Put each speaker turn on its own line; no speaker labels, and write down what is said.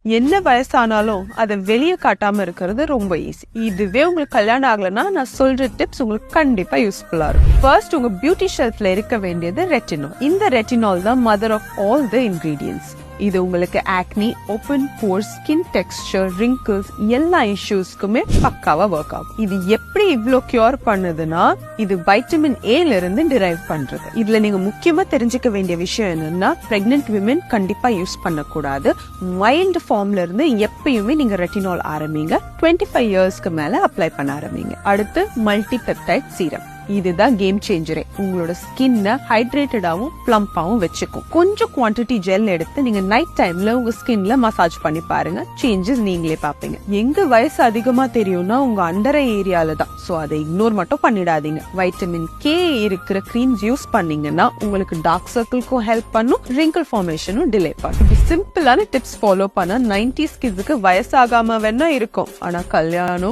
என்ன வயசானாலும் அதை வெளியே காட்டாம இருக்கிறது ரொம்ப ஈஸி. இதுவே உங்களுக்கு கல்யாணம் ஆகலைன்னா நான் சொல்ற டிப்ஸ் உங்களுக்கு கண்டிப்பா யூஸ்ஃபுல்லா இருக்கும். ஃபர்ஸ்ட், உங்க பியூட்டி ஷெல்ஃப்ல இருக்க வேண்டியது ரெட்டினால். இந்த ரெட்டினால் தான் mother of all the ingredients. இது உங்களுக்கு acne, open pores, skin texture, wrinkles எல்லா இஷ்யூஸ்க்குமே பக்காவா ஒர்க் ஆகும். இது எப்படி இவ்ளோ கியூர் பண்ணுதுன்னா, இது வைட்டமின் ஏல இருந்து டிரைவ் பண்றது. இதுல நீங்க முக்கியமா தெரிஞ்சுக்க வேண்டிய விஷயம் என்னன்னா, பிரெக்னன்ட் விமன் கண்டிப்பா யூஸ் பண்ணக்கூடாது. மைல்டு ஃபார்ம்ல இருந்து எப்பயுமே நீங்க ரெட்டினால் ஆரம்பிங்க. 25 இயர்ஸ்க்கு மேல அப்ளை பண்ண ஆரம்பிங்க. அடுத்து மல்டி பெப்டைட் சீரம். இதுதான் கேம் சேஞ்சரே. உங்களோட ஸ்கின்ன ஹைட்ரேட்டடாவும் பிளம்பாவும் வச்சுக்கும். கொஞ்சம் குவான்டிட்டி ஜெல் எடுத்து நீங்க நைட் டைம்ல உங்க ஸ்கின்ல மசாஜ் பண்ணி பாருங்க. சேஞ்சஸ் நீங்களே பாப்பீங்க. எங்க வயசு அதிகமா தெரியும்னா உங்க அண்டரை ஏரியால தான். சோ அதை இக்னோர் மட்டும் பண்ணிடாதீங்க. வைட்டமின் கே இருக்கிற கிரீம்ஸ் யூஸ் பண்ணீங்கன்னா உங்களுக்கு டார்க் சர்க்கிள்க்கும் ஹெல்ப் பண்ணும், ரிங்கிள் ஃபார்மேஷனும் டிலே பண்ணும். இப்படி சிம்பிளான டிப்ஸ் ஃபாலோ பண்ண 90s கிட்ஸுக்கு வயசாகாம வேணா இருக்கும். ஆனா கல்யாணம்